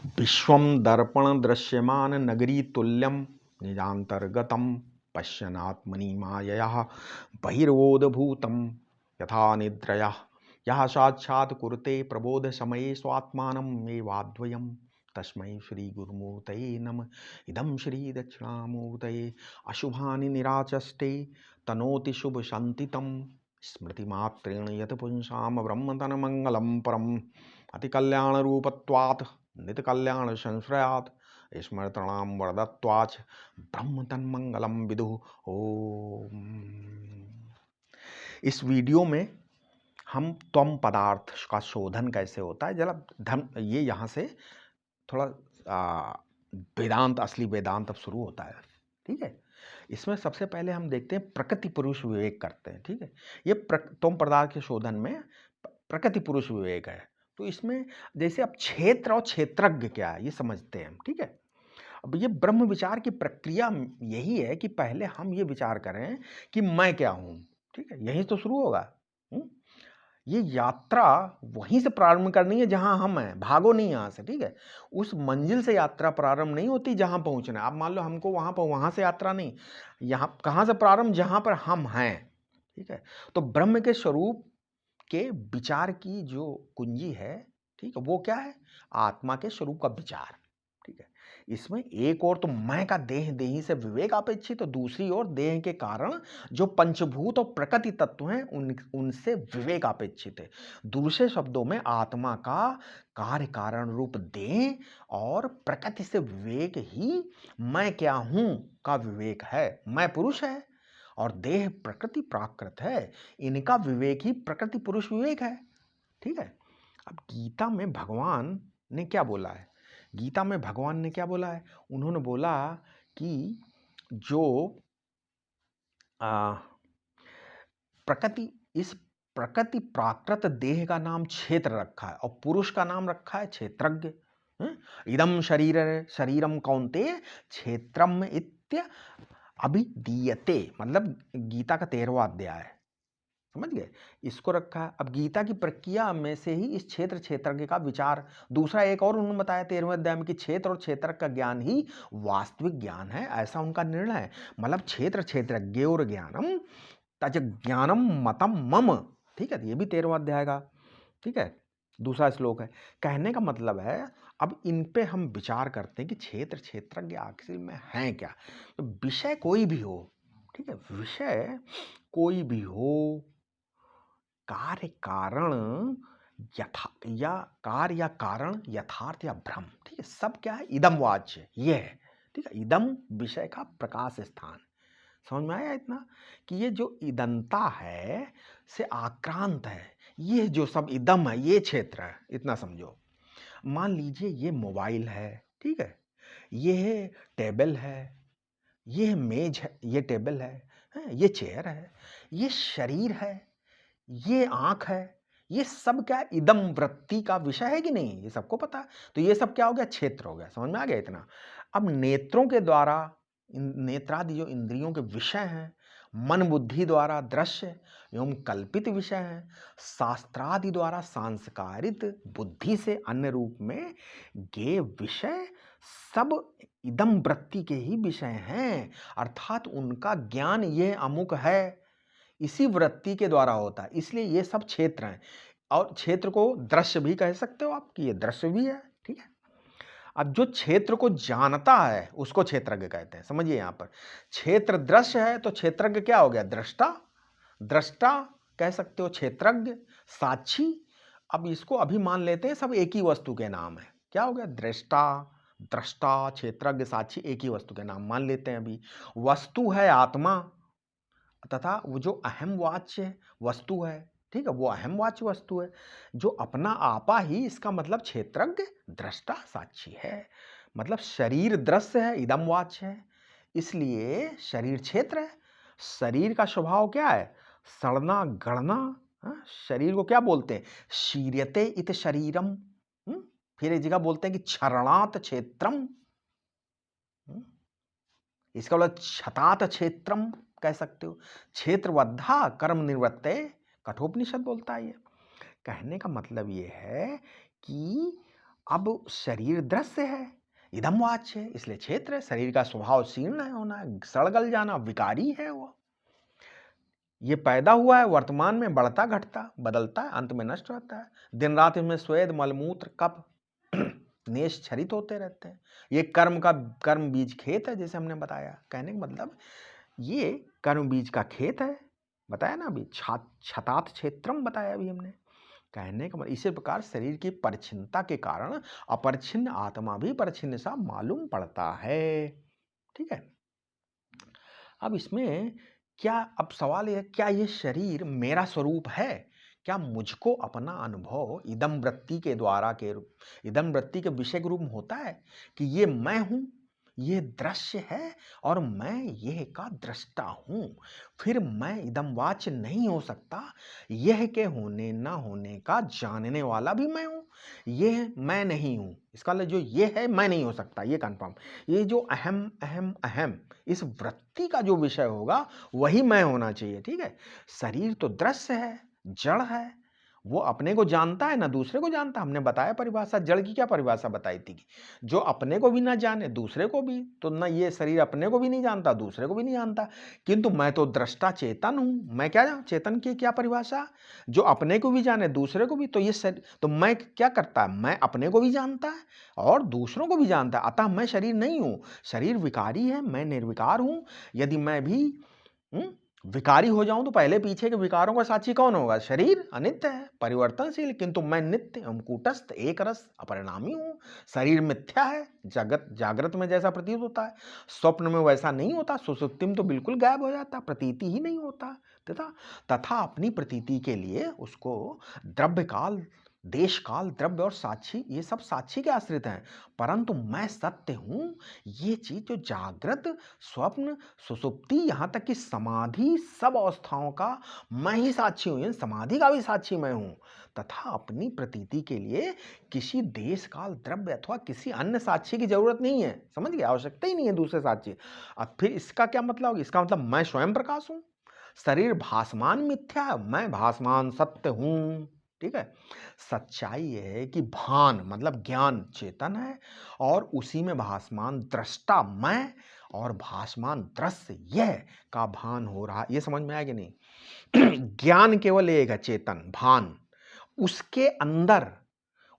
विश्वं दर्पण दृश्यमान नगरी तुल्यं निजान्तर्गतं पश्यन्नात्मनि मायया बहिर्बोधभूतं यथा निद्रया यः साक्षात् कुरुते प्रबोधसमये स्वात्मानं एवाद्वयं तस्मै श्रीगुरुमूर्तये नमः। इदं श्रीदक्षिणामूर्तये अशुभानि निराचष्टे तनोति शुभशान्तितं स्मृतिमात्रेण यत् पुंसां ब्रह्मतन्मङ्गलं परम् अतिकल्याणरूपत्वात् नित्यकल्याण संश्रयात् स्मृतणां वरदत्वाच ब्रह्म तन्मंगलम विदुः। ओम। इस वीडियो में हम त्वम पदार्थ का शोधन कैसे होता है, जरा धर्म ये यहाँ से थोड़ा वेदांत, असली वेदांत अब शुरू होता है। ठीक है, इसमें सबसे पहले हम देखते हैं प्रकृति पुरुष विवेक करते हैं। ठीक है, ये त्वम पदार्थ के शोधन में प्रकृति पुरुष विवेक है। तो इसमें जैसे अब क्षेत्र और क्षेत्रज्ञ क्या है ये समझते हैं हम। ठीक है, अब ये ब्रह्म विचार की प्रक्रिया यही है कि पहले हम ये विचार करें कि मैं क्या हूं। ठीक है, यही तो शुरू होगा। ये यात्रा वहीं से प्रारंभ करनी है जहां हम हैं, भागो नहीं यहां से। ठीक है, उस मंजिल से यात्रा प्रारंभ नहीं होती जहां पहुंचना है। आप मान लो हमको वहां पर, वहां से यात्रा नहीं, यहां कहां से प्रारंभ, जहां पर हम हैं। ठीक है, तो ब्रह्म के स्वरूप के विचार की जो कुंजी है, ठीक है, वो क्या है? आत्मा के स्वरूप का विचार। ठीक है, इसमें एक और तो मैं का देह देही से विवेक अपेक्षित, तो दूसरी ओर देह के कारण जो पंचभूत और प्रकृति तत्व हैं उनसे विवेक अपेक्षित है। दूसरे शब्दों में आत्मा का कार्य कारण रूप देह और प्रकृति से विवेक ही मैं क्या हूं का विवेक है। मैं पुरुष है और देह प्रकृति प्राकृत है, इनका विवेक ही प्रकृति पुरुष विवेक है। ठीक है, अब गीता में भगवान ने क्या बोला है? गीता में भगवान ने क्या बोला है? उन्होंने बोला कि जो प्रकृति, इस प्रकृति प्राकृत देह का नाम क्षेत्र रखा है और पुरुष का नाम रखा है क्षेत्रज्ञ। इदम शरीर शरीरम कौन्तेय क्षेत्रम इत्य अभिधीयते, मतलब गीता का 13वां अध्याय है, समझ गए? इसको रखा है। अब गीता की प्रक्रिया में से ही इस क्षेत्र क्षेत्रज्ञ का विचार, दूसरा एक और उन्होंने बताया 13वें अध्याय में कि क्षेत्र और क्षेत्र का ज्ञान ही वास्तविक ज्ञान है, ऐसा उनका निर्णय है। मतलब क्षेत्र क्षेत्रज्ञ और ज्ञानम तज ज्ञानम मतम मम। ठीक है, ये भी 13वां अध्याय का, ठीक है, दूसरा श्लोक है। कहने का मतलब है अब इन पे हम विचार करते हैं कि क्षेत्र क्षेत्रज्ञ आखिर में है क्या। तो विषय कोई भी हो, ठीक है, विषय कोई भी हो, कार्य कारण यथा या कार्य या कारण यथार्थ या भ्रम, ठीक है, सब क्या है? इदम वाच्य ये है। ठीक है, इदम विषय का प्रकाश स्थान। समझ में आया इतना कि ये जो इदंता है से आक्रांत है, ये जो सब इदम है ये क्षेत्र है, इतना समझो। मान लीजिए ये मोबाइल है, ठीक है, ये टेबल है, ये मेज है, ये टेबल है, ये चेयर है, ये शरीर है, ये आंख है, ये सब क्या है? इदम वृत्ति का विषय है कि नहीं? ये सबको पता है। तो ये सब क्या हो गया? क्षेत्र हो गया। समझ में आ गया इतना? अब नेत्रों के द्वारा, नेत्रादि जो इंद्रियों के विषय हैं, मन बुद्धि द्वारा दृश्य एवं कल्पित विषय हैं, शास्त्रादि द्वारा सांस्कारित बुद्धि से अन्य रूप में गे विषय, सब इदम वृत्ति के ही विषय हैं। अर्थात उनका ज्ञान ये अमुक है इसी वृत्ति के द्वारा होता है, इसलिए ये सब क्षेत्र हैं। और क्षेत्र को दृश्य भी कह सकते हो आप कि ये दृश्य भी है। ठीक है, अब जो क्षेत्र को जानता है उसको क्षेत्रज्ञ कहते हैं। समझिए, यहां पर क्षेत्र दृश्य है तो क्षेत्रज्ञ क्या हो गया? दृष्टा। दृष्टा कह सकते हो, क्षेत्रज्ञ, साक्षी। अब इसको अभी मान लेते हैं सब एक ही वस्तु के नाम है। क्या हो गया? दृष्टा, दृष्टा, क्षेत्रज्ञ, साक्षी एक ही वस्तु के नाम मान लेते हैं। अभी वस्तु है आत्मा, तथा वो जो अहम वाच्य वस्तु है, ठीक है, वो अहम वाच्य वस्तु है जो अपना आपा ही, इसका मतलब क्षेत्रज्ञ, दृष्टा, साक्षी है। मतलब शरीर दृश्य है, इदम वाच्य है, इसलिए शरीर क्षेत्र है। शरीर का स्वभाव क्या है? सड़ना गड़ना। शरीर को क्या बोलते हैं? शीर्यते इत शरीरम। फिर एक जगह बोलते हैं कि क्षरणात क्षेत्रम, इसका मतलब क्षतात क्षेत्रम कह सकते हो। क्षेत्रवद्धा कर्म निवृत्ते, कठोपनिषद बोलता है। ये कहने का मतलब ये है कि अब शरीर दृश्य है, इदम वाच्य है, इसलिए क्षेत्र है। शरीर का स्वभाव शीर्ण है होना, सड़ गल जाना, विकारी है वो। ये पैदा हुआ है, वर्तमान में बढ़ता घटता बदलता है, अंत में नष्ट होता है। दिन रात इसमें स्वेद मलमूत्र कप नेश क्षरित होते रहते हैं। ये कर्म बीज खेत है, जैसे हमने बताया। कहने का मतलब ये कर्म बीज का खेत है, बताया ना अभी, छतात क्षेत्रम बताया अभी हमने। कहने का मतलब इसी प्रकार शरीर की परिच्छिन्नता के कारण अपरिच्छिन्न आत्मा भी परिच्छिन्न सा मालूम पड़ता है। ठीक है। अब इसमें क्या, अब सवाल यह, क्या ये शरीर मेरा स्वरूप है? क्या मुझको अपना अनुभव इदम वृत्ति के द्वारा के इदम वृत्ति के विषय के रूप में होता है कि ये मैं हूं, ये दृश्य है और मैं यह का दृष्टा हूं? फिर मैं इदम वाच्य नहीं हो सकता। यह के होने ना होने का जानने वाला भी मैं हूं। यह मैं नहीं हूं, इसका मतलब जो ये है मैं नहीं हो सकता, ये कंफर्म। ये जो अहम अहम अहम इस वृत्ति का जो विषय होगा वही मैं होना चाहिए। ठीक है। शरीर तो दृश्य है, जड़ है, वो अपने को जानता है ना दूसरे को जानता। हमने बताया परिभाषा, जड़ की क्या परिभाषा बताई थी, जो अपने को भी ना जाने दूसरे को भी, तो ना ये शरीर अपने को भी नहीं जानता दूसरे को भी नहीं जानता। किंतु मैं तो दृष्टा चेतन हूं। मैं क्या जानूं, चेतन की क्या परिभाषा, जो अपने को भी जाने दूसरे को भी। तो ये शरीर, तो मैं क्या करता है, मैं अपने को भी जानता है और दूसरों को भी जानता है। अतः मैं शरीर नहीं हूं। शरीर विकारी है, मैं निर्विकार हूं। यदि मैं भी विकारी हो जाऊं तो पहले पीछे के विकारों का साक्षी कौन होगा? शरीर अनित्य है, परिवर्तनशील, किंतु मैं नित्य एवं कूटस्थ एक रस अपरिणामी हूं। शरीर मिथ्या है, जागृत में जैसा प्रतीत होता है, स्वप्न में वैसा नहीं होता, सुषुप्ति में तो बिल्कुल गायब हो जाता, प्रतीति ही नहीं होता। तथा अपनी प्रतीति के लिए उसको द्रव्य काल, देश काल, द्रव्य और साक्षी, ये सब साक्षी के आश्रित हैं। परंतु मैं सत्य हूं। ये चीज जो जागृत, स्वप्न, सुसुप्ति, यहां तक कि समाधि, सब अवस्थाओं का मैं ही साक्षी हूं। समाधि का भी साक्षी मैं हूं। तथा अपनी प्रतीति के लिए किसी देश काल, द्रव्य अथवा किसी अन्य साक्षी की जरूरत नहीं है। समझ गए, आवश्यकता ही नहीं है दूसरे साक्षी। अब फिर इसका क्या मतलब? इसका मतलब मैं स्वयं प्रकाश हूं। शरीर भासमान मिथ्या है, मैं भासमान सत्य हूं। ठीक है। सच्चाई यह है कि भान मतलब ज्ञान चेतन है और उसी में भासमान दृष्टा मैं और भासमान दृश्य यह का भान हो रहा। ये समझ में आया कि नहीं? ज्ञान केवल एक है, चेतन भान, उसके अंदर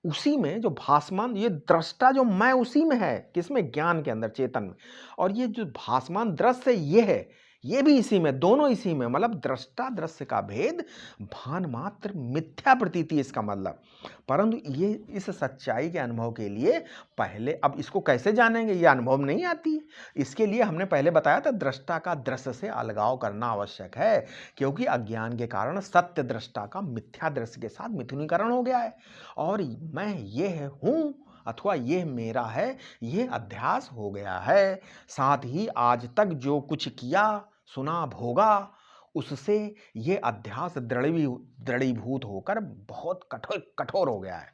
उसी में जो भासमान, ये दृष्टा जो मैं उसी में है, किसमें? ज्ञान के अंदर, चेतन में। और ये जो भासमान दृश्य ये है, ये भी इसी में, दोनों इसी में। मतलब दृष्टा दृश्य का भेद, भान मात्र मिथ्या प्रतीति, इसका मतलब। परंतु ये इस सच्चाई के अनुभव के लिए पहले, अब इसको कैसे जानेंगे? ये अनुभव नहीं आती। इसके लिए हमने पहले बताया था, दृष्टा का दृश्य से अलगाव करना आवश्यक है, क्योंकि अज्ञान के कारण सत्य दृष्टा का मिथ्या दृश्य के साथ मिथुनीकरण हो गया है। और मैं ये हूं अथवा ये मेरा है, ये अध्यास हो गया है। साथ ही आज तक जो कुछ किया सुना भोगा, उससे ये अध्यास दृढ़ीभूत होकर बहुत कठोर कठोर हो गया है।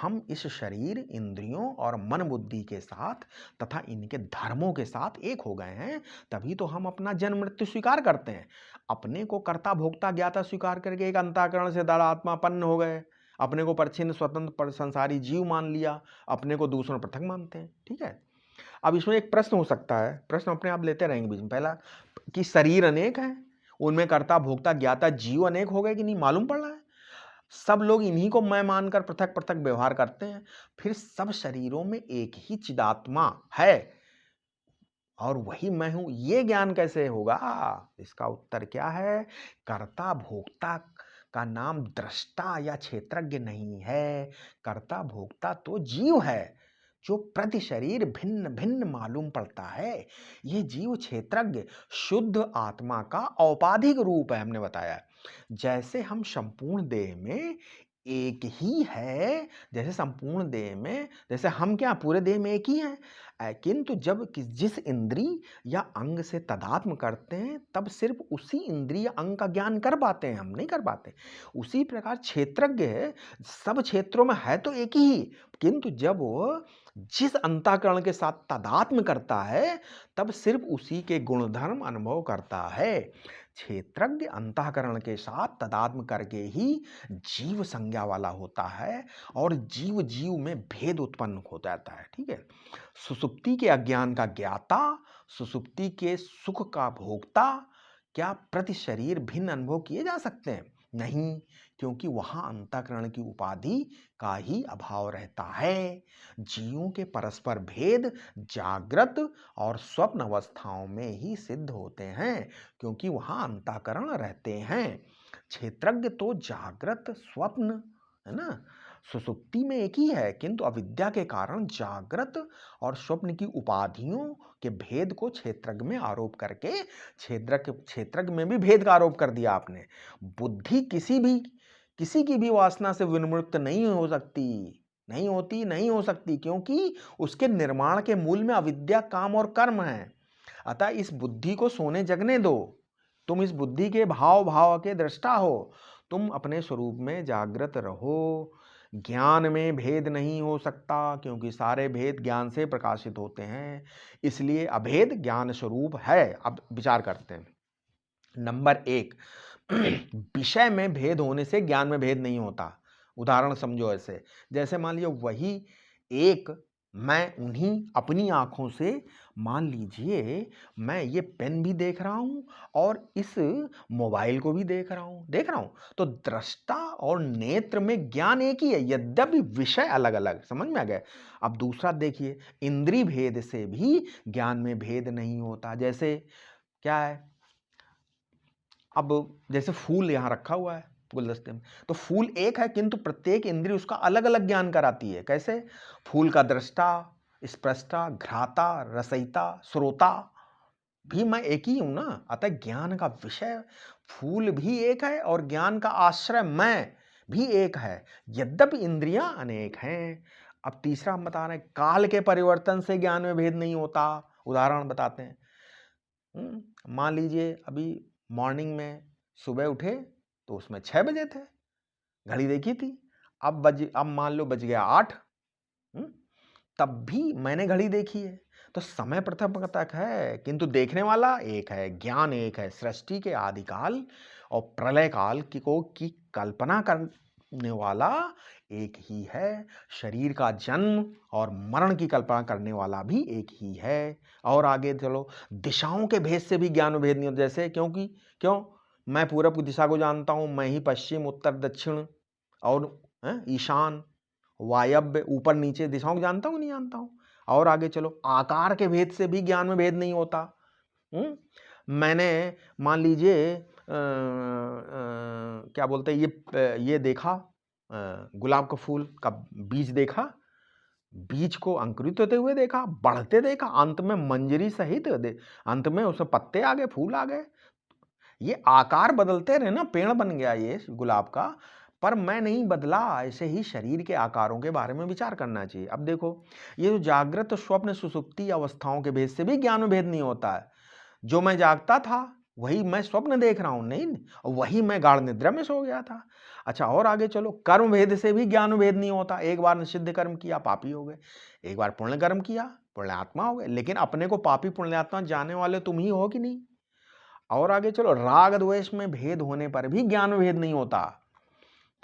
हम इस शरीर, इंद्रियों और मन बुद्धि के साथ तथा इनके धर्मों के साथ एक हो गए हैं। तभी तो हम अपना जन्म मृत्यु स्वीकार करते हैं। अपने को कर्ता भोक्ता ज्ञाता स्वीकार करके एक अंतःकरण से आत्मापन्न हो गए। अपने को परिच्छिन्न स्वतंत्र संसारी जीव मान लिया, अपने को दूसरों पृथक मानते हैं। ठीक है। अब इसमें एक प्रश्न हो सकता है, प्रश्न अपने आप लेते रहेंगे बीच में। पहला कि शरीर अनेक हैं, उनमें कर्ता भोक्ता ज्ञाता जीव अनेक हो गए कि नहीं, मालूम पड़ रहा है। सब लोग इन्हीं को मैं मानकर पृथक पृथक व्यवहार करते हैं। फिर सब शरीरों में एक ही चिदात्मा है और वही मैं हूं, ये ज्ञान कैसे होगा? इसका उत्तर क्या है? कर्ता भोक्ता का नाम दृष्टा या क्षेत्रज्ञ नहीं है। कर्ता भोक्ता तो जीव है, जो प्रति शरीर भिन्न भिन्न मालूम पड़ता है। ये जीव क्षेत्रज्ञ शुद्ध आत्मा का औपाधिक रूप है, हमने बताया। जैसे हम संपूर्ण देह में एक ही है, जैसे संपूर्ण देह में, जैसे हम क्या पूरे देह में एक ही हैं, किंतु जब जिस इंद्रिय या अंग से तदात्म करते हैं तब सिर्फ उसी इंद्रिय अंग का ज्ञान कर पाते हैं, हम नहीं कर पाते। उसी प्रकार क्षेत्रज्ञ है, सब क्षेत्रों में है तो एक ही, किंतु जब वो जिस अंतःकरण के साथ तदात्म करता है तब सिर्फ उसी के गुणधर्म अनुभव करता है। क्षेत्रज्ञ अंतःकरण के साथ तदात्म करके ही जीव संज्ञा वाला होता है और जीव जीव में भेद उत्पन्न हो जाता है। ठीक है, सुसुप्ति के अज्ञान का ज्ञाता, सुसुप्ति के सुख का भोक्ता, क्या प्रति शरीर भिन्न अनुभव किए जा सकते हैं? नहीं, क्योंकि वहां अंतःकरण की उपाधि का ही अभाव रहता है। जीवों के परस्पर भेद जागृत और स्वप्न अवस्थाओं में ही सिद्ध होते हैं, क्योंकि वहां अंतःकरण रहते हैं। क्षेत्रज्ञ तो जागृत स्वप्न है ना, सुसुप्ति में एक ही है, किंतु अविद्या के कारण जागृत और स्वप्न की उपाधियों के भेद को क्षेत्रज्ञ में आरोप करके क्षेत्रज्ञ में भी भेद का आरोप कर दिया आपने। बुद्धि किसी की भी वासना से विनिर्मुक्त नहीं हो सकती, नहीं हो सकती, क्योंकि उसके निर्माण के मूल में अविद्या, काम और कर्म है। अतः इस बुद्धि को सोने जगने दो। तुम इस बुद्धि के भाव के दृष्टा हो। तुम अपने स्वरूप में जागृत रहो। ज्ञान में भेद नहीं हो सकता, क्योंकि सारे भेद ज्ञान से प्रकाशित होते हैं, इसलिए अभेद ज्ञान स्वरूप है। अब विचार करते हैं। नंबर 1, विषय में भेद होने से ज्ञान में भेद नहीं होता। उदाहरण समझो ऐसे, जैसे मान लियो वही एक मैं उन्हीं अपनी आंखों से, मान लीजिए मैं ये पेन भी देख रहा हूं और इस मोबाइल को भी देख रहा हूं, तो दृष्टा और नेत्र में ज्ञान एक ही है, यद्यपि विषय अलग अलग। समझ में आ गया? अब दूसरा देखिए, इंद्रिय भेद से भी ज्ञान में भेद नहीं होता। जैसे क्या है, अब जैसे फूल यहाँ रखा हुआ है गुलदस्ते में, तो फूल एक है, किंतु प्रत्येक इंद्रिय उसका अलग अलग ज्ञान कराती है। कैसे? फूल का दृष्टा, स्पृष्टा, घ्राता, रसयिता, श्रोता भी मैं एक ही हूं ना। अतः ज्ञान का विषय फूल भी एक है और ज्ञान का आश्रय मैं भी एक है, यद्यपि इंद्रियां अनेक हैं। अब तीसरा हम बता रहे हैं, काल के परिवर्तन से ज्ञान में भेद नहीं होता। उदाहरण बताते हैं। मान लीजिए अभी मॉर्निंग में सुबह उठे तो उसमें 6 बजे थे, घड़ी देखी थी, अब मान लो बज गया 8, तब भी मैंने घड़ी देखी है। तो समय पृथक है, किंतु देखने वाला एक है, ज्ञान एक है। सृष्टि के आदिकाल और प्रलय काल की कल्पना करने वाला एक ही है। शरीर का जन्म और मरण की कल्पना करने वाला भी एक ही है। और आगे चलो, दिशाओं के भेद से भी ज्ञान में भेद नहीं होता। जैसे क्यों मैं पूरब की दिशा को जानता हूं, मैं ही पश्चिम, उत्तर, दक्षिण और ईशान, वायव्य, ऊपर नीचे दिशाओं को जानता हूं, नहीं जानता हूं। और आगे चलो, आकार के भेद से भी ज्ञान में भेद नहीं होता। मैंने मान लीजिए क्या बोलते हैं, ये देखा, गुलाब का फूल का बीज देखा, बीज को अंकुरित होते हुए देखा, बढ़ते देखा, अंत में मंजरी सहित अंत में उसमें पत्ते आ गए, फूल आ गए। ये आकार बदलते रहे ना, पेड़ बन गया ये गुलाब का, पर मैं नहीं बदला। ऐसे ही शरीर के आकारों के बारे में विचार करना चाहिए। अब देखो, ये जो जागृत, स्वप्न, सुसुप्ति अवस्थाओं के भेद से भी ज्ञान में भेद नहीं होता है। जो मैं जागता था वही मैं स्वप्न देख रहा हूं, नहीं, वही मैं गाढ़ निद्रा में सो गया था। अच्छा, और आगे चलो, कर्म भेद से भी ज्ञान भेद नहीं होता। एक बार निषिद्ध कर्म किया, पापी हो गए, एक बार पुण्य कर्म किया, पुण्यात्मा हो गए। लेकिन अपने को पापी पुण्यात्मा जानने वाले तुम ही हो कि नहीं? और आगे चलो, राग द्वेष में भेद होने पर भी ज्ञान भेद नहीं होता।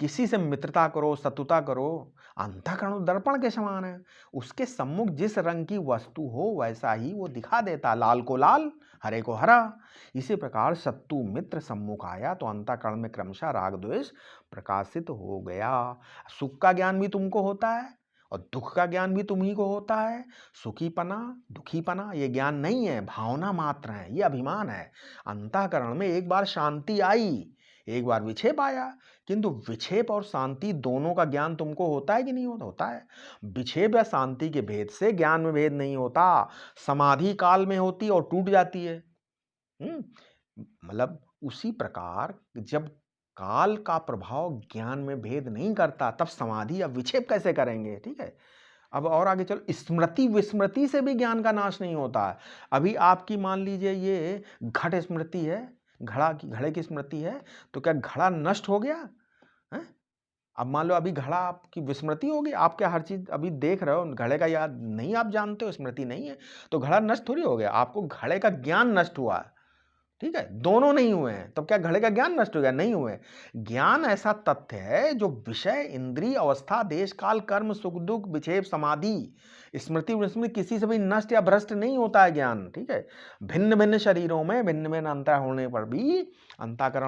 किसी से मित्रता करो, शत्रुता करो, अंतःकरण दर्पण के समान है। उसके सम्मुख जिस रंग की वस्तु हो वैसा ही वो दिखा देता, लाल को लाल, हरे को हरा। इसी प्रकार शत्रु मित्र सम्मुख आया तो अंतःकरण में क्रमशः राग द्वेष प्रकाशित हो गया। सुख का ज्ञान भी तुमको होता है और दुख का ज्ञान भी तुम्ही को होता है। सुखीपना, दुखीपना ये ज्ञान नहीं है, भावना मात्र है, ये अभिमान है। अंतःकरण में एक बार शांति आई, एक बार विक्षेप आया, किंतु विक्षेप और शांति दोनों का ज्ञान तुमको होता है कि नहीं होता? होता है। विक्षेप या शांति के भेद से ज्ञान में भेद नहीं होता। समाधि काल में होती और टूट जाती है। मतलब उसी प्रकार जब काल का प्रभाव ज्ञान में भेद नहीं करता, तब समाधि या विक्षेप कैसे करेंगे? ठीक है। अब और आगे चलो, स्मृति विस्मृति से भी ज्ञान का नाश नहीं होता है। अभी आपकी मान लीजिए ये घट स्मृति है, घड़े की स्मृति है, तो क्या घड़ा नष्ट हो गया है? अब मान लो अभी घड़ा आपकी विस्मृति होगी, आप क्या हर चीज अभी देख रहे हो, घड़े का याद नहीं आप जानते हो, स्मृति नहीं है, तो घड़ा नष्ट थोड़ी हो गया, आपको घड़े का ज्ञान नष्ट हुआ है। ठीक है, दोनों नहीं हुए हैं, तब क्या घड़े का ज्ञान नष्ट हो गया? नहीं हुए। ज्ञान ऐसा तथ्य है जो विषय, इंद्रिय, अवस्था, देश, काल, कर्म, सुख दुख, विक्षेप, समाधि, स्मृति, विस्मृति किसी से भी नष्ट या भ्रष्ट नहीं होता है ज्ञान। ठीक है, भिन्न भिन्न शरीरों में भिन्न भिन्न अंतःकरण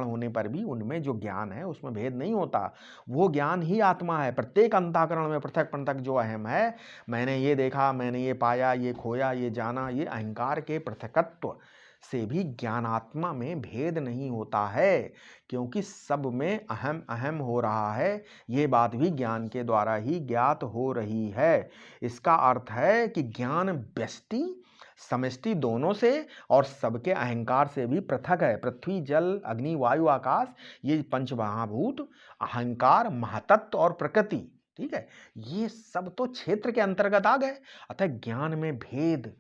होने पर भी उनमें जो ज्ञान है उसमें भेद नहीं होता। वो ज्ञान ही आत्मा है। प्रत्येक अंतःकरण में पृथक पृथक जो अहम है, मैंने ये देखा, मैंने ये पाया, ये खोया, ये जाना, ये अहंकार के पृथकत्व से भी ज्ञानात्मा में भेद नहीं होता है, क्योंकि सब में अहम अहम हो रहा है। ये बात भी ज्ञान के द्वारा ही ज्ञात हो रही है। इसका अर्थ है कि ज्ञान व्यष्टि समष्टि दोनों से और सबके अहंकार से भी पृथक है। पृथ्वी, जल, अग्नि, वायु, आकाश, ये पंच महाभूत, अहंकार, महातत्व और प्रकृति, ठीक है, ये सब तो क्षेत्र के अंतर्गत आ गए। अतः ज्ञान में भेद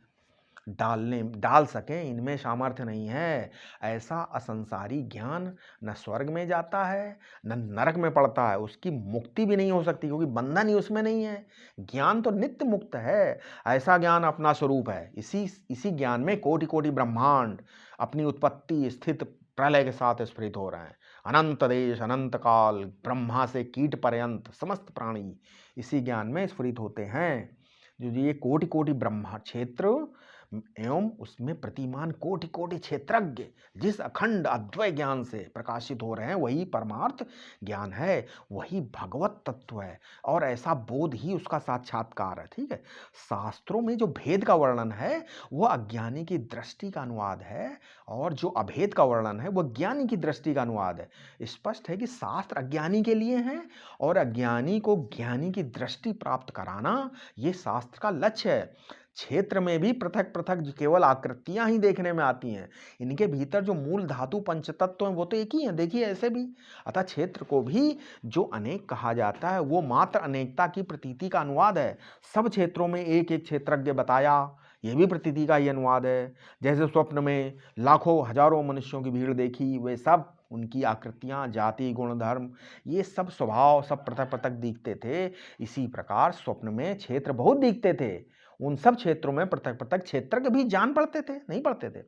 डाल सकें, इनमें सामर्थ्य नहीं है। ऐसा असंसारी ज्ञान न स्वर्ग में जाता है न नरक में पड़ता है, उसकी मुक्ति भी नहीं हो सकती, क्योंकि बंधन ही उसमें नहीं है। ज्ञान तो नित्य मुक्त है। ऐसा ज्ञान अपना स्वरूप है। इसी ज्ञान में कोटि कोटि ब्रह्मांड अपनी उत्पत्ति, स्थित, प्रलय के साथ स्फुरित हो रहे हैं। अनंत देश, अनंत काल, ब्रह्मा से कीट पर्यंत समस्त प्राणी इसी ज्ञान में स्फुरित होते हैं। जो ये कोटि कोटि ब्रह्मा क्षेत्र एवं उसमें प्रतिमान कोटि कोटि क्षेत्रज्ञ जिस अखंड अद्वैत ज्ञान से प्रकाशित हो रहे हैं, वही परमार्थ ज्ञान है, वही भगवत तत्व है, और ऐसा बोध ही उसका साक्षात्कार है। ठीक है, शास्त्रों में जो भेद का वर्णन है वह अज्ञानी की दृष्टि का अनुवाद है, और जो अभेद का वर्णन है वह ज्ञानी की दृष्टि का अनुवाद है। स्पष्ट है कि शास्त्र अज्ञानी के लिए है, और अज्ञानी को ज्ञानी की दृष्टि प्राप्त कराना ये शास्त्र का लक्ष्य है। क्षेत्र में भी पृथक पृथक केवल आकृतियां ही देखने में आती हैं, इनके भीतर जो मूल धातु पंचतत्व हैं वो तो एक ही हैं, देखिए ऐसे भी। अतः क्षेत्र को भी जो अनेक कहा जाता है वो मात्र अनेकता की प्रतीति का अनुवाद है। सब क्षेत्रों में एक एक क्षेत्रज्ञ बताया, यह भी प्रतीति का ही अनुवाद है। जैसे स्वप्न में लाखों हजारों मनुष्यों की भीड़ देखी, वे सब उनकी आकृतियां, जाति, गुण, धर्म, ये सब स्वभाव सब पृथक पृथक दिखते थे। इसी प्रकार स्वप्न में क्षेत्र बहुत दिखते थे। उन सब क्षेत्रों में पृथक पृथक क्षेत्र के भी जान पड़ते थे, नहीं पड़ते थे,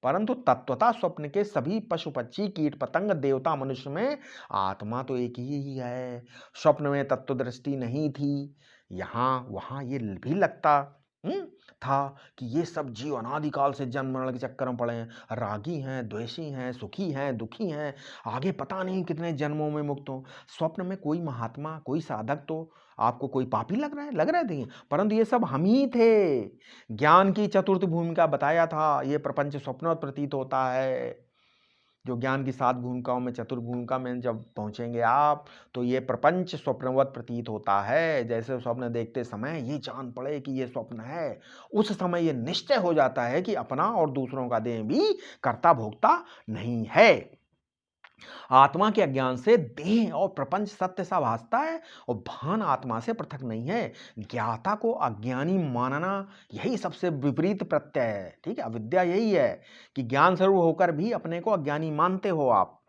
परंतु तत्वता स्वप्न के सभी पशु पक्षी, कीट पतंग, देवता, मनुष्य में आत्मा तो एक ही है। स्वप्न में तत्व दृष्टि नहीं थी। यहाँ वहाँ ये भी लगता था कि ये सब जीव अनादिकाल से जन्म मरण के चक्कर में पड़े हैं, रागी हैं, द्वेषी हैं, सुखी हैं, दुखी हैं, आगे पता नहीं कितने जन्मों में मुक्त हो। स्वप्न में कोई महात्मा, कोई साधक तो आपको कोई पापी लग रहा है, परंतु ये सब हम ही थे। ज्ञान की चतुर्थ भूमिका बताया था। ये प्रपंच स्वप्नवत प्रतीत होता है। जो ज्ञान की 7 भूमिकाओं में चतुर्थ भूमिका में जब पहुंचेंगे आप, तो ये प्रपंच स्वप्नवत प्रतीत होता है। जैसे स्वप्न देखते समय ये जान पड़े कि ये स्वप्न है, उस समय ये निश्चय हो जाता है कि अपना और दूसरों का देह भी कर्ता भोक्ता नहीं है। आत्मा के अज्ञान से देह और प्रपंच सत्य सा भासता है, और भान आत्मा से पृथक नहीं है। ज्ञाता को अज्ञानी मानना यही सबसे विपरीत प्रत्यय है। ठीक है, अविद्या यही है कि ज्ञान स्वरूप होकर भी अपने को अज्ञानी मानते हो आप।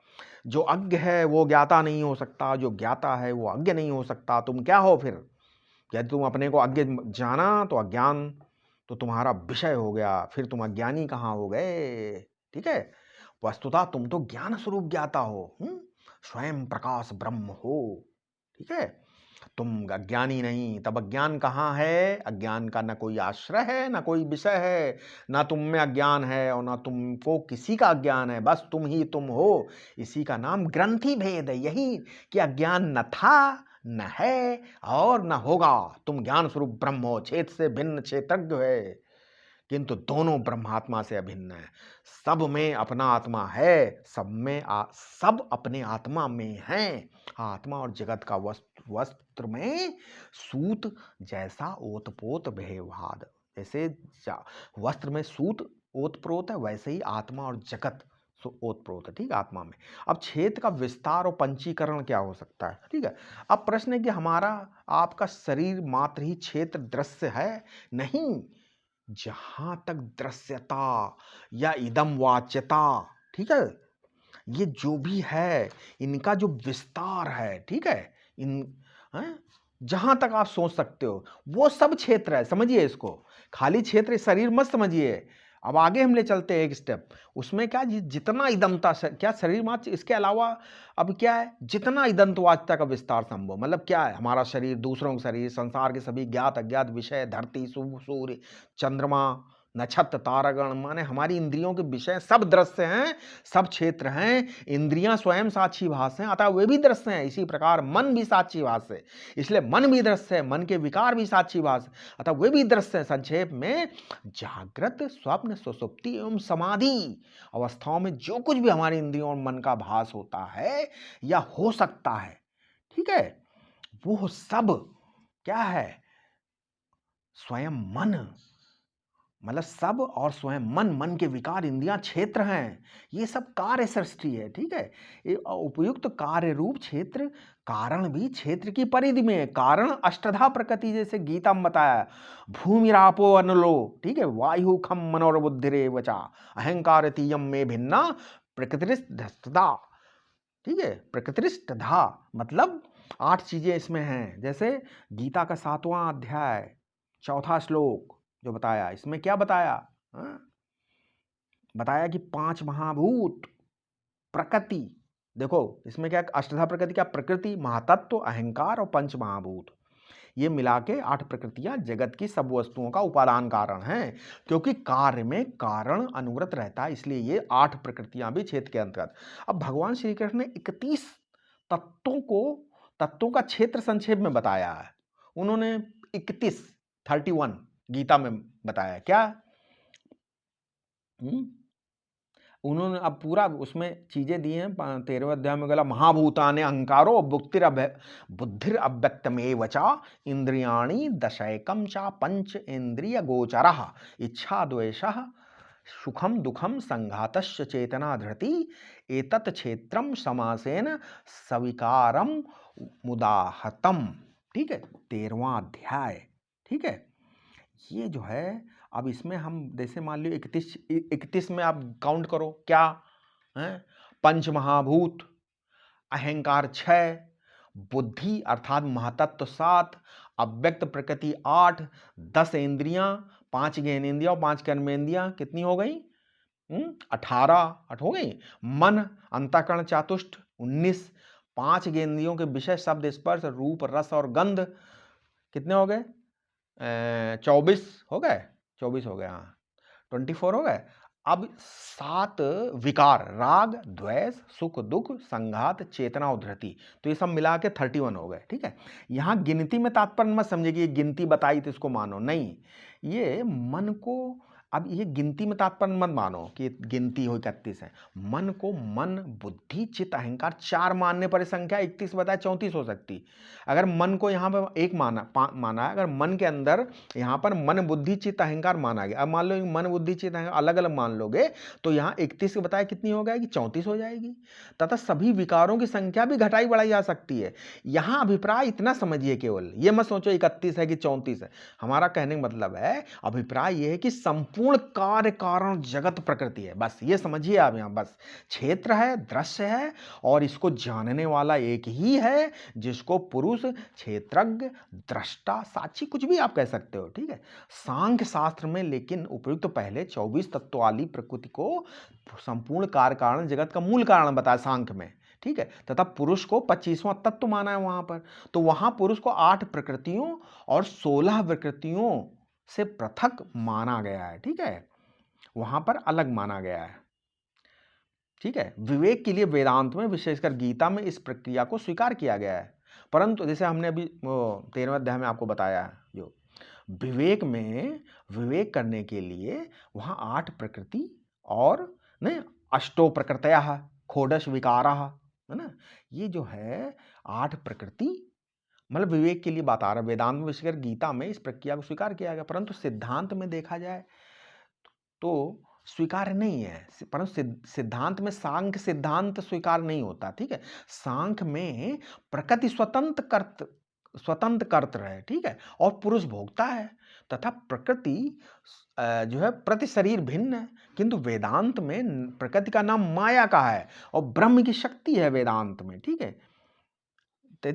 जो अज्ञ है वो ज्ञाता नहीं हो सकता, जो ज्ञाता है वो अज्ञ नहीं हो सकता। तुम क्या हो फिर? यदि तुम अपने को अज्ञ जाना तो अज्ञान तो तुम्हारा विषय हो गया, फिर तुम अज्ञानी कहाँ हो गए? ठीक है, वस्तुतः तुम तो ज्ञान स्वरूप ज्ञाता हो, स्वयं प्रकाश ब्रह्म हो। ठीक है, तुम अज्ञानी नहीं। तब अज्ञान कहाँ है? अज्ञान का न कोई आश्रय है, न कोई विषय है, ना तुम में अज्ञान है और ना तुमको किसी का अज्ञान है, बस तुम ही तुम हो। इसी का नाम ग्रंथि भेद है, यही कि अज्ञान न था, न है और न होगा। तुम ज्ञान स्वरूप ब्रह्म हो, क्षेत्र से भिन्न क्षेत्रज्ञ है, किंतु दोनों ब्रह्मात्मा से अभिन्न है। सब में अपना आत्मा है, सब अपने आत्मा में हैं। आत्मा और जगत का वस्त्र में सूत जैसा ओतपोत भेवाद। जैसे वस्त्र में सूत ओतप्रोत है, वैसे ही आत्मा और जगत ओतप्रोत है। ठीक है, आत्मा में। अब क्षेत्र का विस्तार और पंचीकरण क्या हो सकता है? ठीक है, अब प्रश्न है कि हमारा आपका शरीर मात्र ही क्षेत्र दृश्य है? नहीं, जहां तक दृश्यता या इदम वाच्यता, ठीक है, ये जो भी है इनका जो विस्तार है, ठीक है, जहां तक आप सोच सकते हो वो सब क्षेत्र है। समझिए इसको, खाली क्षेत्र शरीर मत समझिए। अब आगे हम ले चलते हैं एक स्टेप, उसमें क्या जितना इदमता क्या शरीर मात्र, इसके अलावा अब क्या है, जितना इदंतवाच्यता का विस्तार संभव, मतलब क्या है, हमारा शरीर, दूसरों का शरीर, संसार के सभी ज्ञात अज्ञात विषय, धरती, सूर्य, चंद्रमा, नक्षत्र, तारागण, माने हमारी इंद्रियों के विषय सब दृश्य हैं, सब क्षेत्र हैं। इंद्रियां स्वयं साक्षी भास हैं, अतः वे भी दृश्य हैं। इसी प्रकार मन भी साक्षी भास है, इसलिए मन भी दृश्य है, मन के विकार भी साक्षी भास है, अतः वे भी दृश्य हैं। संक्षेप में जागृत, स्वप्न, सुषुप्ति एवं समाधि अवस्थाओं में जो कुछ भी हमारी इंद्रियों और मन का भास होता है या हो सकता है, ठीक है, वो सब क्या है, स्वयं मन, मतलब सब, और स्वयं मन, मन के विकार, इंद्रियां क्षेत्र हैं, ये सब कार्य सृष्टि है, ठीक है। ये उपयुक्त कार्य रूप क्षेत्र, कारण भी क्षेत्र की परिधि में है। कारण अष्टधा प्रकृति, जैसे गीता में बताया, भूमिरापो अनलो, ठीक है, वायु खम मनोर बुद्धिरेव च अहंकार तीयम में भिन्ना प्रकृतिष्ठधा, ठीक है, प्रकृतिष्ठधा मतलब 8 चीजें इसमें हैं। जैसे गीता का 7वां अध्याय 4था श्लोक जो बताया, इसमें क्या बताया, बताया कि 5 महाभूत, प्रकृति, देखो इसमें क्या, अष्टधा प्रकृति क्या, प्रकृति, महातत्व, अहंकार और 5 महाभूत, ये मिला के 8 प्रकृतियां जगत की सब वस्तुओं का उपादान कारण हैं। क्योंकि कार्य में कारण अनुव्रत रहता है, इसलिए ये 8 प्रकृतियां भी क्षेत्र के अंतर्गत। अब भगवान श्री कृष्ण ने 31 तत्वों का क्षेत्र संक्षेप में बताया है। उन्होंने 31 गीता में बताया क्या, उन्होंने अब पूरा उसमें चीजें दी हैं। 13वें अध्याय में बोला, महाभूताने अहंकारो बुद्धिर अव्यक्तमेव च इंद्रियाणि दशैकम च पंच इंद्रिय गोचरः इच्छा द्वेषः सुखम दुखम संघातश्च चेतना धृति एतत् क्षेत्रम समासेन सविकारम मुदाहतम, ठीक है, 13वां अध्याय, ठीक है। ये जो है, अब इसमें हम जैसे मान लो 31 में आप काउंट करो क्या है, 5 महाभूत, अहंकार 6, बुद्धि अर्थात महातत्व 7, अव्यक्त प्रकृति 8, 10 इंद्रियां, 5 ज्ञानेंद्रियां और 5 कर्मेंद्रियां, कितनी हो गई, 18 हो गई। मन अंतःकरण चातुष्ट 19, 5 ज्ञानेंद्रियों के विषय शब्द स्पर्श रूप रस और गंध, कितने हो गए, 24 हो गए, 24 हो गए, हाँ 24 हो गए। अब 7 विकार, राग द्वेष सुख दुख संघात चेतना उद्धृति, तो ये सब मिला के 31 हो गए, ठीक है। यहाँ गिनती में तात्पर्य मत समझिए कि ये गिनती बताई तो इसको मानो, नहीं, ये मन को, अब ये गिनती में तात्पर्य मत मानो कि गिनती हो 31 है, मन को मन बुद्धि चित्त अहंकार 4 मानने पर संख्या 31 बताए 34 हो सकती। अगर मन को यहाँ पर एक माना है, अगर मन के अंदर यहाँ पर मन बुद्धि चित्त अहंकार माना गया, अब मान लो मन बुद्धि चित्त अहंकार अलग अलग मान लोगे तो यहाँ 31 के बताए कितनी हो जाएगी, 34 हो जाएगी। तथा सभी विकारों की संख्या भी घटाई बढ़ाई जा सकती है। यहाँ अभिप्राय इतना समझिए, केवल ये मत सोचो 31 है कि 34 है। हमारा कहने का मतलब है, अभिप्राय ये है कि संपूर्ण कार्य कारण जगत प्रकृति है, बस ये समझिए आप। यहाँ बस क्षेत्र है, दृश्य है, और इसको जानने वाला एक ही है, जिसको पुरुष, क्षेत्रज्ञ, दृष्टा, साक्षी, कुछ भी आप कह सकते हो, ठीक है। सांख्य शास्त्र में लेकिन उपयुक्त पहले 24 तत्व वाली प्रकृति को संपूर्ण कार्य कारण जगत का मूल कारण बताया सांख्य में, ठीक है। तथा पुरुष को 25वां तत्व माना है वहां पर, तो वहां पुरुष को 8 प्रकृतियों और 16 विकृतियों से पृथक माना गया है, ठीक है, वहां पर अलग माना गया है, ठीक है। विवेक के लिए वेदांत में विशेषकर गीता में इस प्रक्रिया को स्वीकार किया गया है। परंतु जैसे हमने अभी 13वें अध्याय में आपको बताया है, जो विवेक में विवेक करने के लिए वहां 8 प्रकृति और नहीं, अष्टो प्रकृतयः षोडश विकाराः, है ना, ये जो है 8 प्रकृति, मतलब विवेक के लिए बात आ रहा है। वेदांत में विशेषकर गीता में इस प्रक्रिया को स्वीकार किया गया, परंतु सिद्धांत में देखा जाए तो स्वीकार नहीं है। परंतु सिद्धांत में सांख्य सिद्धांत स्वीकार नहीं होता, ठीक है। सांख्य में प्रकृति स्वतंत्र कर्ता है, ठीक है, और पुरुष भोगता है, तथा प्रकृति जो है प्रति शरीर भिन्न है। किंतु वेदांत में प्रकृति का नाम माया का है और ब्रह्म की शक्ति है वेदांत में, ठीक है।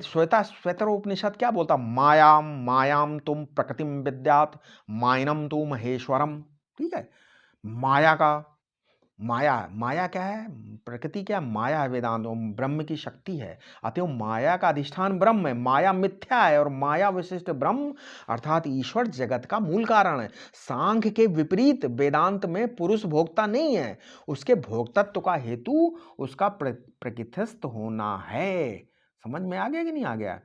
श्वेतरोपनिषद क्या बोलता, मायाम तुम प्रकृतिम विद्यात मायनम तु महेश्वरम, ठीक है। माया का, माया, माया क्या है? प्रकृति क्या है? माया है वेदांत में, ब्रह्म की शक्ति है। अतएव माया का अधिष्ठान ब्रह्म है, माया मिथ्या है और माया विशिष्ट ब्रह्म अर्थात ईश्वर जगत का मूल कारण है। सांख्य के विपरीत वेदांत में पुरुष भोक्ता नहीं है, उसके भोक्तत्व का हेतु उसका प्रकृतिस्थ होना है। समझ में आ गया कि नहीं आ गया?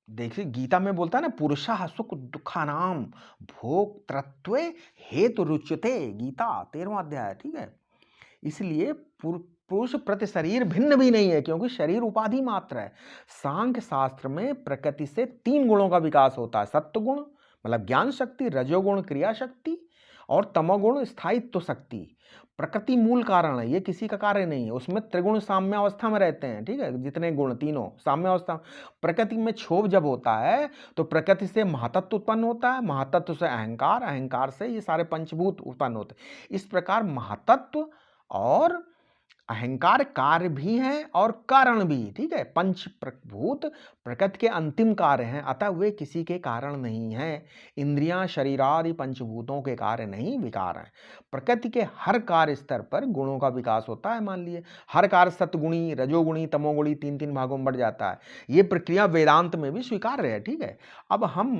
देखिए गीता में बोलता है ना, पुरुषः सुख दुखानाम भोक्तृत्वे हेतु रुच्यते, गीता 13वां अध्याय, ठीक है। इसलिए पुरुष प्रति शरीर भिन्न भी नहीं है, क्योंकि शरीर उपाधि मात्र है। सांख्य शास्त्र में प्रकृति से 3 गुणों का विकास होता है, सत्व गुण मतलब ज्ञान शक्ति, रजोगुण क्रिया शक्ति और तमोगुण स्थायित्व शक्ति। प्रकृति मूल कारण है, ये किसी का कार्य नहीं है। उसमें त्रिगुण साम्य अवस्था में रहते हैं, ठीक है, जितने गुण तीनों साम्य अवस्था। प्रकृति में क्षोभ जब होता है तो प्रकृति से महातत्व उत्पन्न होता है, महातत्व से अहंकार, अहंकार से ये सारे पंचभूत उत्पन्न होते हैं। इस प्रकार महातत्व और अहंकार कार्य भी हैं और कारण भी, ठीक है। पंचभूत प्रकृति के अंतिम कार्य हैं, अतः वे किसी के कारण नहीं हैं। इंद्रियां शरीर आदि पंचभूतों के कार्य नहीं, विकार हैं। प्रकृति के हर कार्य स्तर पर गुणों का विकास होता है। मान लिए हर कार्य सत्गुणी, रजोगुणी, तमोगुणी 3-3 भागों में बढ़ जाता है। ये प्रक्रिया वेदांत में भी स्वीकार्य है, ठीक है। अब हम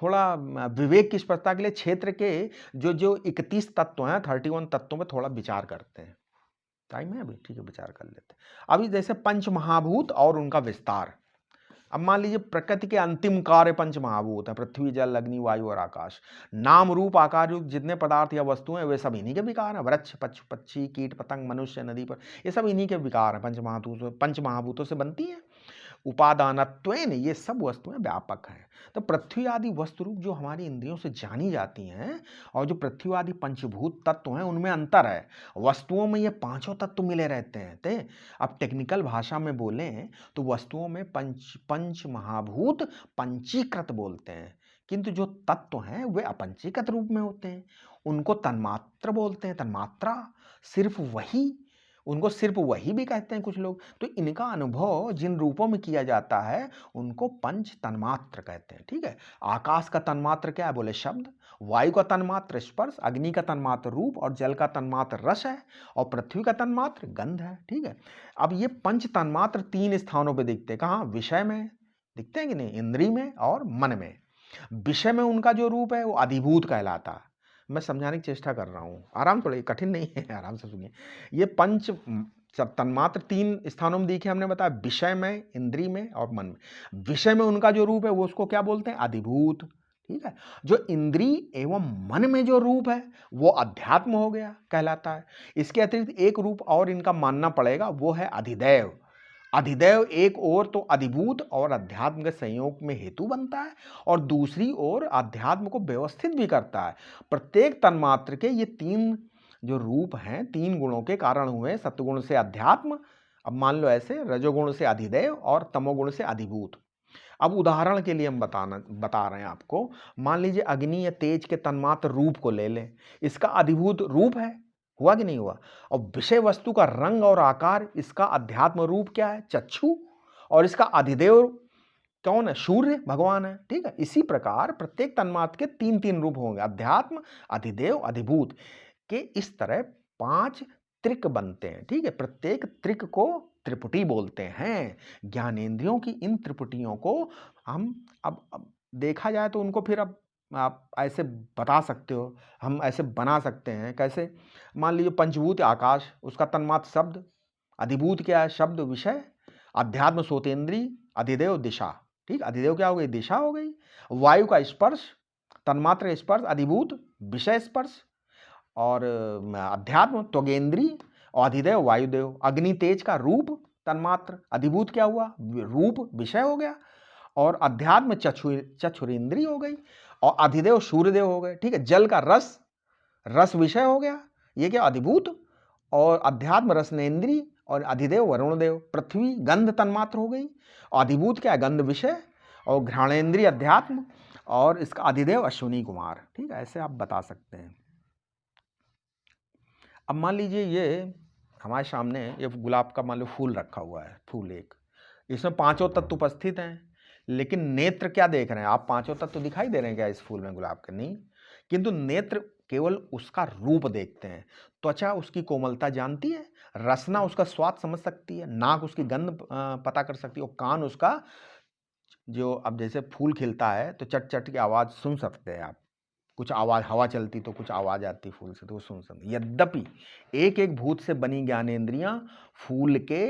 थोड़ा विवेक की स्पष्टता के लिए क्षेत्र के जो 31 तत्व हैं, 31 तत्वों में थोड़ा विचार करते हैं। टाइम है अभी, ठीक है, विचार कर लेते हैं। अभी जैसे पंच महाभूत और उनका विस्तार। अब मान लीजिए प्रकृति के अंतिम कार्य पंच महाभूत है, पृथ्वी जल अग्नि वायु और आकाश। नाम रूप आकार युक्त जितने पदार्थ या वस्तुएं हैं वे सब इन्हीं के विकार हैं। वृक्ष पक्षी कीट पतंग मनुष्य नदी पर, ये सब इन्हीं के विकार हैं, पंच महाभूतों से बनती है। उपादानत्वेन ये सब वस्तुएं व्यापक हैं। तो पृथ्वी आदि वस्तु रूप जो हमारी इंद्रियों से जानी जाती हैं और जो पृथ्वी आदि पंचभूत तत्व हैं उनमें अंतर है। वस्तुओं में ये 5 तत्व मिले रहते हैं। ते अब टेक्निकल भाषा में बोलें तो वस्तुओं में पंच महाभूत पंचीकृत बोलते हैं, किंतु जो तत्व हैं वे अपंचीकृत रूप में होते हैं। उनको तन्मात्र बोलते हैं, तन्मात्रा, सिर्फ वही, उनको सिर्फ वही भी कहते हैं कुछ लोग। तो इनका अनुभव जिन रूपों में किया जाता है उनको पंच तन्मात्र कहते हैं, ठीक है। आकाश का तन्मात्र क्या है? बोले शब्द। वायु का तन्मात्र स्पर्श, अग्नि का तन्मात्र रूप और जल का तन्मात्र रस है और पृथ्वी का तन्मात्र गंध है, ठीक है। अब ये पंच तन्मात्र 3 स्थानों पर दिखते हैं। कहाँ? विषय में दिखते हैं कि नहीं? इंद्रिय में और मन में। विषय में उनका जो रूप है वो अधिभूत कहलाता है। मैं समझाने की चेष्टा कर रहा हूँ, आराम, थोड़ा कठिन नहीं है, आराम से सुनिए। ये पंच तन्मात्र 3 स्थानों में दिखे, हमने बताया, विषय में, इंद्रिय में और मन में। विषय में उनका जो रूप है वो उसको क्या बोलते हैं? अधिभूत, ठीक है। जो इंद्रिय एवं मन में जो रूप है वो अध्यात्म हो गया, कहलाता है। इसके अतिरिक्त एक रूप और इनका मानना पड़ेगा, वो है अधिदैव। अधिदैव एक ओर तो अधिभूत और अध्यात्म के संयोग में हेतु बनता है और दूसरी ओर अध्यात्म को व्यवस्थित भी करता है। प्रत्येक तन्मात्र के ये 3 जो रूप हैं 3 गुणों के कारण हुए। सत्वगुण से अध्यात्म, अब मान लो ऐसे, रजोगुण से अधिदैव और तमोगुण से अधिभूत। अब उदाहरण के लिए हम बता रहे हैं आपको। मान लीजिए अग्नि या तेज के तन्मात्र रूप को ले लें, इसका अधिभूत रूप है, हुआ कि नहीं हुआ? और विषय वस्तु का रंग और आकार, इसका अध्यात्म रूप क्या है? चक्षु। और इसका अधिदेव कौन है? सूर्य भगवान है, ठीक है। इसी प्रकार प्रत्येक तन्मात्र के 3-3 रूप होंगे, अध्यात्म, अधिदेव, अधिभूत के। इस तरह 5 त्रिक बनते हैं, ठीक है। प्रत्येक त्रिक को त्रिपुटी बोलते हैं। ज्ञानेंद्रियों की इन त्रिपुटियों को हम अब देखा जाए तो उनको फिर अब आप ऐसे बता सकते हो, हम ऐसे बना सकते हैं। कैसे? मान लीजिए पंचभूत आकाश, उसका तन्मात्र शब्द, अधिभूत क्या है? शब्द विषय, अध्यात्म सोतेंद्रीय, अधिदेव दिशा, ठीक। अधिदेव क्या हो गई? दिशा हो गई। वायु का स्पर्श, तन्मात्र स्पर्श, अधिभूत विषय स्पर्श और अध्यात्म त्वगेंद्रीय और अधिदेव वायुदेव। अग्नि तेज का रूप तन्मात्र, अधिभूत क्या हुआ? रूप विषय हो गया और अध्यात्म चक्षुरेंद्रिय हो गई और अधिदेव सूर्यदेव हो गए, ठीक है। जल का रस, रस विषय हो गया, ये क्या? अधिभूत और अध्यात्म रसनेन्द्रिय और अधिदेव वरुणदेव। पृथ्वी गंध तन्मात्र हो गई और अधिभूत क्या है? गंध विषय और घ्राणेन्द्रिय अध्यात्म और इसका अधिदेव अश्विनी कुमार, ठीक है। ऐसे आप बता सकते हैं। अब मान लीजिए ये हमारे सामने ये गुलाब का मान लो फूल रखा हुआ है, फूल एक, इसमें 5 तत्व उपस्थित हैं, लेकिन नेत्र क्या देख रहे हैं आप? 5 तत्व दिखाई दे रहे हैं क्या इस फूल में, गुलाब के? नहीं, किंतु नेत्र केवल उसका रूप देखते हैं। त्वचा उसकी कोमलता जानती है, रसना उसका स्वाद समझ सकती है, नाक उसकी गंध पता कर सकती है और कान उसका जो अब जैसे फूल खिलता है तो चट चट की आवाज़ सुन सकते हैं आप। कुछ आवाज़ हवा चलती तो कुछ आवाज़ आती फूल से तो वो सुन सकते। यद्यपि एक एक भूत से बनी ज्ञानेंद्रियां फूल के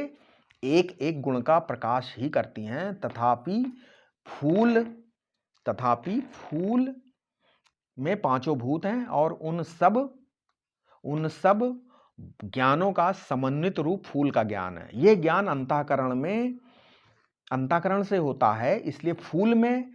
एक एक गुण का प्रकाश ही करती हैं, तथापि फूल में पांचों भूत हैं और उन सब ज्ञानों का समन्वित रूप फूल का ज्ञान है। ये ज्ञान अंतःकरण से होता है, इसलिए फूल में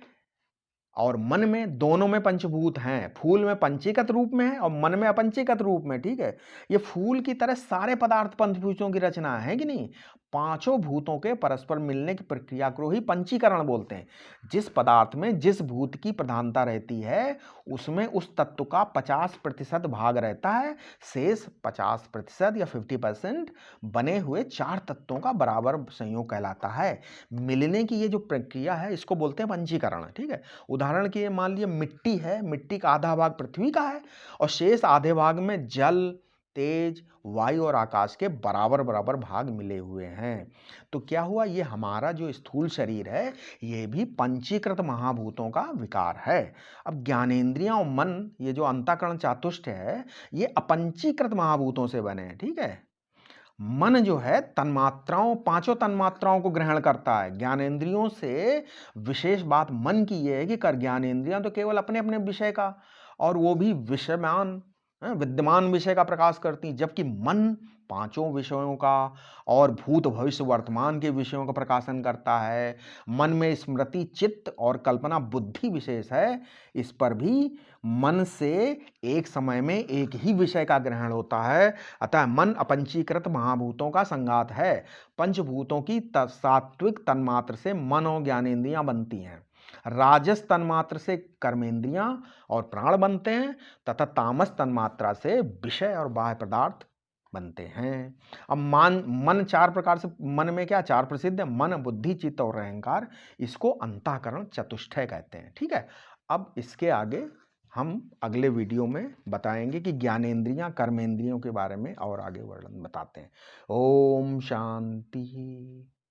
और मन में दोनों में पंचभूत हैं। फूल में पंचीकृत रूप में है और मन में अपंचीकृत रूप में, ठीक है। ये फूल की तरह सारे पदार्थ पंचभूतों की रचना है कि नहीं। पांचों भूतों के परस्पर मिलने की प्रक्रिया को ही पंचीकरण बोलते हैं। जिस पदार्थ में जिस भूत की प्रधानता रहती है उसमें उस तत्व का 50% भाग रहता है, शेष 50% या 50% बने हुए चार तत्वों का बराबर संयोग कहलाता है। मिलने की ये जो प्रक्रिया है इसको बोलते हैं पंचीकरण, ठीक है। उदाहरण के लिए मान लीजिए मिट्टी है, मिट्टी का आधा भाग पृथ्वी का है और शेष आधे भाग में जल, तेज, वायु और आकाश के बराबर बराबर भाग मिले हुए हैं। तो क्या हुआ, ये हमारा जो स्थूल शरीर है ये भी पंचीकृत महाभूतों का विकार है। अब ज्ञानेंद्रियां और मन, ये जो अंतःकरण चातुष्ट है, ये अपंचीकृत महाभूतों से बने हैं, ठीक है। मन जो है तन्मात्राओं, पांचों तन्मात्राओं को ग्रहण करता है। ज्ञानेंद्रियों से विशेष बात मन की यह है कि कर ज्ञानेंद्रियां तो केवल अपने अपने विषय का और वो भी विषयमान विद्यमान विषय का प्रकाश करती हैं, जबकि मन पांचों विषयों का और भूत भविष्य वर्तमान के विषयों का प्रकाशन करता है। मन में स्मृति, चित्त और कल्पना बुद्धि विशेष है। इस पर भी मन से एक समय में एक ही विषय का ग्रहण होता है। अतः मन अपंचीकृत महाभूतों का संघात है। पंचभूतों की सात्विक तन्मात्र से मन और ज्ञानेंद्रियां बनती हैं, राजस तन्मात्र से कर्मेंद्रियां और प्राण बनते हैं तथा तामस तन्मात्रा से विषय और बाह्य पदार्थ बनते हैं। अब मन चार प्रकार से, मन में क्या चार प्रसिद्ध है, मन, बुद्धि, चित्त और अहंकार। इसको अंतःकरण चतुष्टय कहते हैं, ठीक है। अब इसके आगे हम अगले वीडियो में बताएंगे कि ज्ञानेंद्रियां, कर्मेंद्रियों के बारे में और आगे वर्णन बताते हैं। ओम शांति।